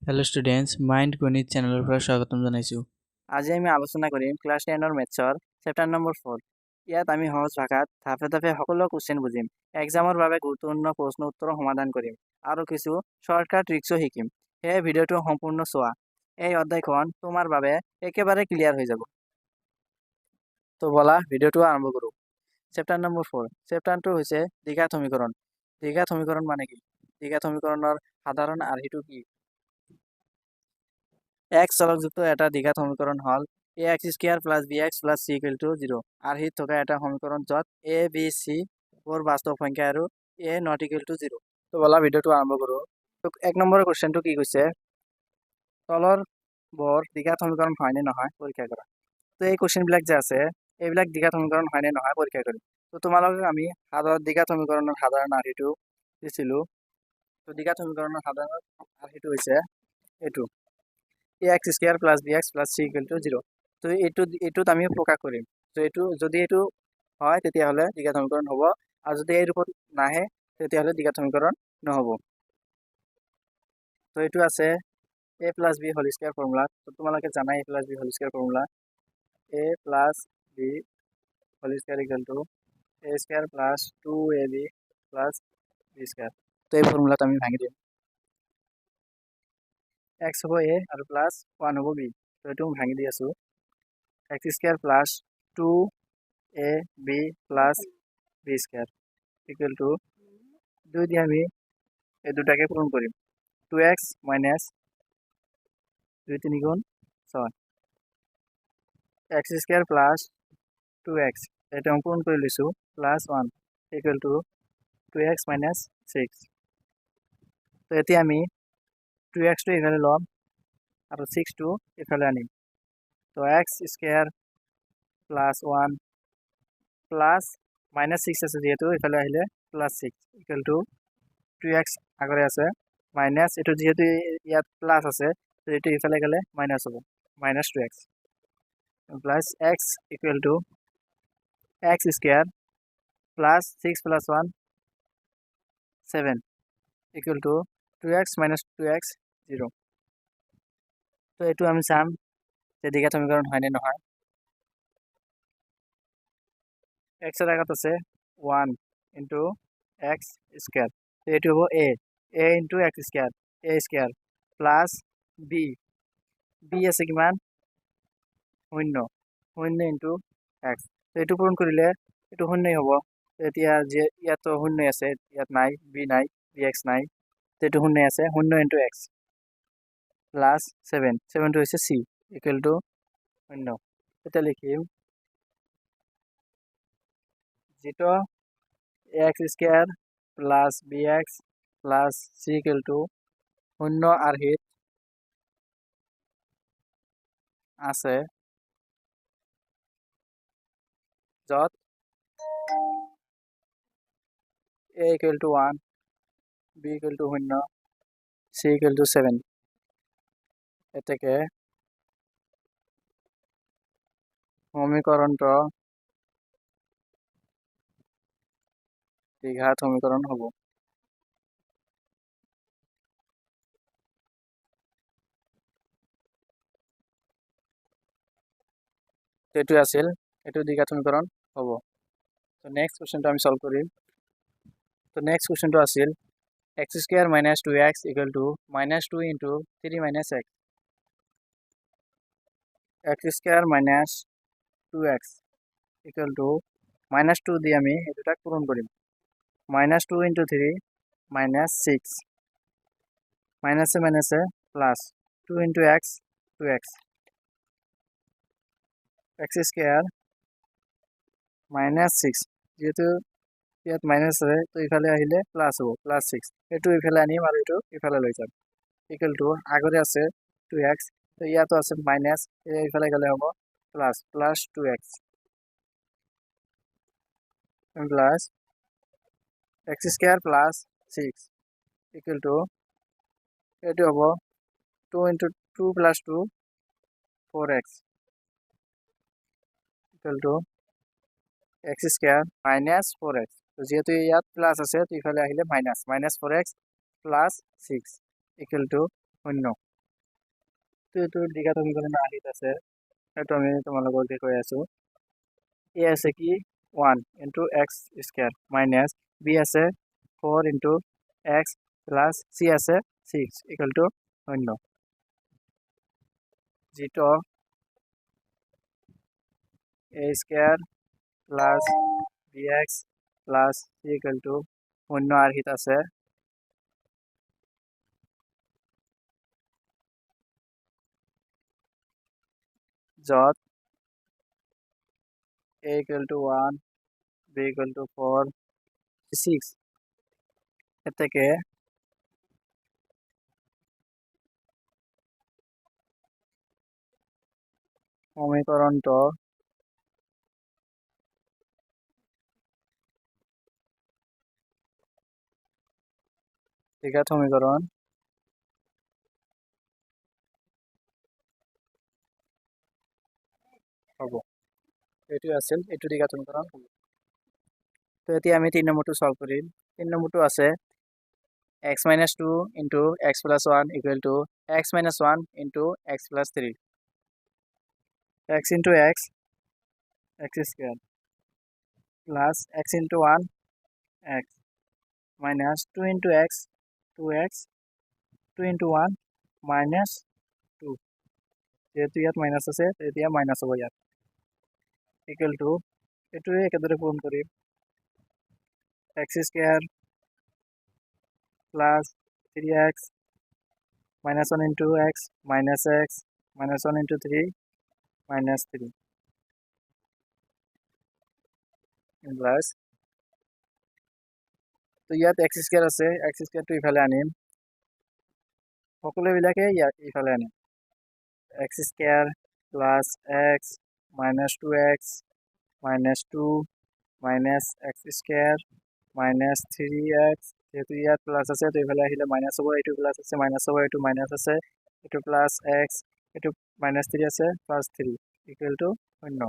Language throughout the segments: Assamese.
হেল্ল' ষ্টুডেণ্টছ মাইণ্ড গণিত চেনেলৰ পৰা স্বাগতম জনাইছোঁ। আজি আমি আলোচনা কৰিম ক্লাছ 10ৰ মেথছৰ চেপ্টাৰ নম্বৰ 4। ইয়াত আমি সহজ ভাষাত ধাপে ধাপে সকলো কুৱেশ্যন বুজিম, এক্সামৰ বাবে গুৰুত্বপূৰ্ণ প্ৰশ্ন উত্তৰৰ সমাধান কৰিম আৰু কিছু শ্বৰ্টকাট ট্ৰিক্সো শিকিম। সেয়ে ভিডিঅ'টো সম্পূৰ্ণ চোৱা। এই অধ্যায়খন তোমাৰ বাবে একেবাৰে ক্লিয়াৰ হৈ যাব। তো বলা ভিডিঅ'টো আৰম্ভ কৰোঁ। Chapter number 4। চেপ্টাৰটো হৈছে দ্বিঘাত সমীকৰণ। দ্বিঘাত সমীকৰণ মানে কি? দ্বিঘাত সমীকৰণৰ সাধাৰণ আৰ্হিটো কি? এক্স চলকযুক্ত এটা দ্বিঘাত সমীকৰণ হল ax square plus bx plus c equal to 0। আৰ্হিত থকা এটা সমীকৰণ য'ত a b c বোৰ বাস্তৱ সংখ্যা আৰু a নট ইকুৱেল টু 0। তো বলা ভিডিঅ'টো আৰম্ভ কৰোঁ। তো এক নম্বৰৰ কুৱেশ্যনটো কি কৈছে, তলৰ বৰ দ্বিঘাত সমীকৰণ হয় নে নহয় পৰীক্ষা কৰা। তো এই কুৱেশ্যনবিলাক যে আছে এইবিলাক দ্বিঘাত সমীকৰণ হয় নে নহয় পৰীক্ষা কৰিম। তো তোমালোকক আমি দ্বিঘাত সমীকৰণৰ সাধাৰণ আৰ্হিটো দিছিলোঁ। তো দ্বিঘাত সমীকৰণৰ সাধাৰণ আৰ্হিটো হৈছে এইটো ax square plus bx plus c equal to 0। তো এইটোত আমি প্ৰকাশ কৰিম। তো যদি এইটো হয় তেতিয়াহ'লে দ্বিঘাত সমীকৰণ হ'ব, আৰু যদি এই ৰূপত নাহে তেতিয়াহ'লে দ্বিঘাত সমীকৰণ নহ'ব। তো এইটো আছে a plus b whole square formula. তো তোমালোকে জানাই a plus b whole square formula a plus b whole square equal to a square plus 2ab plus b square. তো এই ফৰ্মুলাত আমি ভাঙি দিম। x হ'ব a আৰু প্লাস 1 হ'ব b। তো এইটো ভাঙি দি আছোঁ। x square plus 2ab plus b square equal two 2 দিয়ে আমি এই দুটাকে পূৰণ কৰিম। 2x মাইনাস 2 3 গুণ 6 x স্কয়াৰ প্লাস 2x এটা পূৰণ কৰি লৈছোঁ plus 1 equal to 2x minus 6। তো এতিয়া আমি 2xটো ইফালে ল'ম আৰু 6টো ইফালে আনিম। তো x square plus 1 plus minus 6 আছে যেহেতু ইফালে আহিলে প্লাস 6 ইকুৱেল টু 2x আগৰে আছে মাইনাস এইটো যেহেতু ইয়াত প্লাস আছে তো এইটো ইফালে গ'লে মাইনাস হ'ব, minus 2x plus x equal to x square plus 6 plus 1 7 equal to 2x minus 2x 0। তো এইটো আমি চাম যে দ্বিঘাত সমীকৰণ হয় নে নহয়। x এর আঘাত আছে 1 ইন্টু x স্কয়ার। তো এইটো হ'ব a into x square a square plus b আছে কিমান 0 ইন্টু x। তো এইটো পূৰণ কৰিলে এইটো 0 হ'ব। এতিয়া যে ইয়াতো 0 আছে, ইয়াত নাই b নাই bx নাই, তো এইটো 0 আছে 0 ইন্টু x প্লাস 7 টো হৈছে c ইকুৱেল টু 0। এটা লিখিম যেটো x square plus bx plus c equal to 0 আৰ্হিত আছে য'ত a equal to 1 b equal to 0 c equal to 7। এতেকে সমীকৰণটো দ্বিঘাত সমীকৰণ হ'ব। এইটো আছিল, এইটো দ্বিঘাত সমীকৰণ হ'ব। তো নেক্সট কুৱেশ্যনটো আমি সলভ কৰিম। তো নেক্সট কুৱেশ্যনটো আছিল x square minus 2x equal to minus 2 into 3 minus x। x square minus 2x equal to minus 2 দিয়ে আমি এই দুটাক পূৰণ কৰিম। মাইনাস 2 ইন্টু 3 মাইনাস 6 মাইনাসে মাইনাসে plus 2 into x 2x x square minus 6 যেহেতু ইয়াত মাইনাস আছে তো ইফালে আহিলে প্লাস হ'ব প্লাস 6। এইটো ইফালে আনিম আৰু এইটো ইফালে লৈ যাম ইকুৱেল টু আগৰে আছে 2x, তো ইয়াতো আছে মাইনাস, ইফালে গ'লে হ'ব plus plus 2x plus x square plus 6 equal to এইটো হ'ব 2 into 2 plus 2 4x equal to x square minus 4x। তো যেহেতু ইয়াত প্লাস আছে তো ইফালে আহিলে minus 4x plus 6 equal to 0। তো এইটো দ্বিঘাত সমীকৰণৰ আৰ্হিত আছে, সেইটো আমি তোমালোকক কৈ আছো। এ আছে কি 1 into x square minus B আছে 4 ইন্টু এক্স প্লাস সি আছে 6 ইকুয়াল টু 0, যেটো A square plus B X plus C equal to 0 আৰ্হিত আছে। যত a equal to 1, b equal to 4, 6 এর থেকে সমীকরণটো দ্বিঘাত সমীকরণ হব। এটি আছিল এটু দ্বিঘাত সমীকরণ হব। তো এতিয়া আমি 3 নম্বৰটো সলভ কৰিম। 3 নম্বৰটো আছে x minus 2 into x plus 1 equal to x minus 1 into x plus 3, x into x square plus x into 1 x minus 2 into x 2x 2 into 1 minus 2, যেহেতু ইয়াত মাইনাস আছে তেতিয়া মাইনাস হ'ব ইয়াত, ইকুয়াল টু এটুৱে একেদৰে পূৰণ কৰিম x square plus 3x minus 1 into x minus 1 into 3 minus 3 plus, তো ইয়াত x স্কয়ার আছে, x স্কয়ারটো ইফালে আনিম, সকলোবিলাকে ইয়াত ইফালে আনিম, x square plus x minus 2x minus 2 minus x square minus 3x, যেহেতু ইয়াত প্লাস আছে তো ইফালে আহিলে মাইনাস হ'ব, এইটো প্লাস আছে মাইনাস হ'ব, এইটো মাইনাস আছে, এইটো প্লাস x, এইটো মাইনাস 3 আছে প্লাস 3 ইকুয়াল টু 0।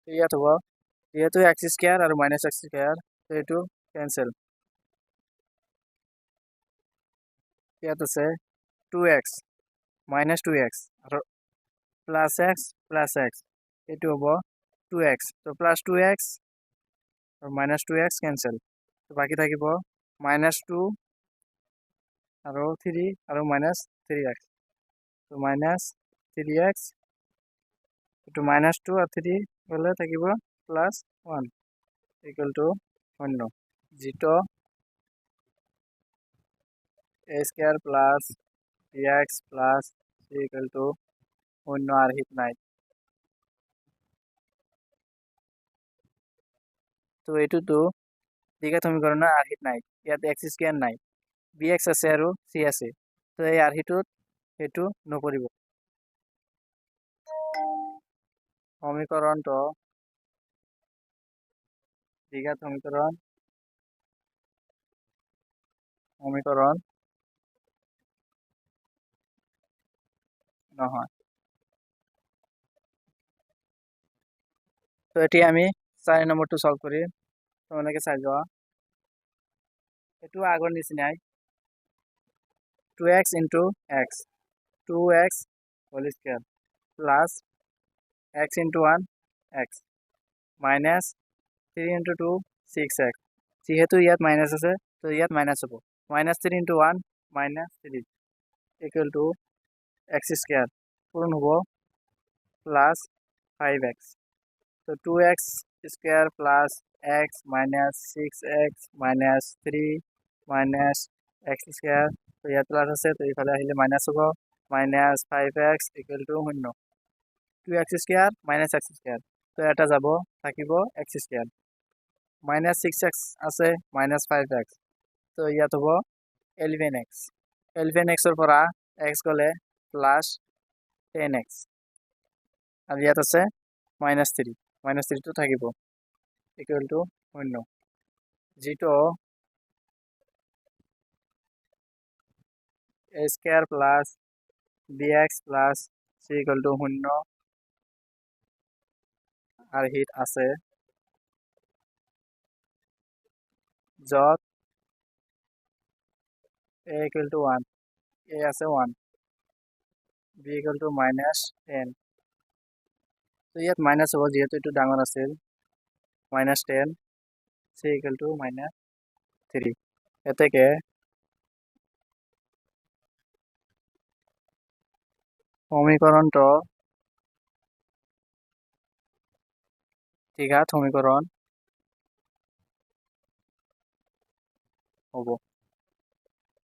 তো ইয়াত হ'ব যেহেতু x স্কয়ার আৰু মাইনাস x স্কয়াৰ তো এইটো ক্যান্সেল, ইয়াত আছে 2x minus 2x আৰু প্লাস x এইটো হ'ব 2x, তো প্লাস 2x আৰু মাইনাস 2x ক্যান্সেল, তো বাকি থাকিব মাইনাস 2 আৰু 3 আৰু মাইনাস 3x, তো মাইনাস 3x, এইটো মাইনাস 2 আৰু 3 গ'লে থাকিব প্লাস 1 ইকুয়াল টু 0, যেটো a square plus bx plus c equal to 0 আৰ্হিত নাই। তো এইটোতো দ্বিঘাত সমীকৰণৰ আৰ্হিত নাই, ইয়াত x স্কয়াৰ নাই, bx আছে আৰু c আছে, তো এই আৰ্হিটোত এইটো নপৰিব। সমীকৰণটো দ্বিঘাত সমীকৰণ নহয়। তো এটি আমি 4 নম্বৰটো সলভ কৰিম, তোমালোকে চাই যোৱা, এইটো আগৰ নিচিনাই 2x into x 2x whole square plus x into 1 x minus 3 into 2 6x, যেহেতু ইয়াত মাইনাস আছে তো ইয়াত মাইনাস হ'ব, minus 3 into 1 minus 3 equal to x square পূরণ হ'ব plus 5x, তো 2x square plus x minus 6x minus 3 minus x square, তো ইয়াত প্লাস আছে তো ইফালে আহিলে মাইনাস হ'ব, minus 5x equal to 0, 2x square minus x square, তো এটা যাব থাকিব x square, minus 6x আছে minus 5x, তো ইয়াত হ'ব 11x, 11x এর পৰা x গ'লে প্লাস 10x, আর ইয়াত আছে minus 3, minus 3 তো থাকিব ইকুয়াল টু 0, যেটো a square plus bx plus c equal to 0 আৰ্হিত আছে, যত a ইকুয়াল টু 1, a আছে 1, b equal to minus 10 তো ইয়াত মাইনাস হ'ব যিহেতু এইটো ডাঙৰ আছিল minus 10 c equal to minus 3 এতেকে সমীকৰণটো দ্বিঘাত সমীকৰণ হ'ব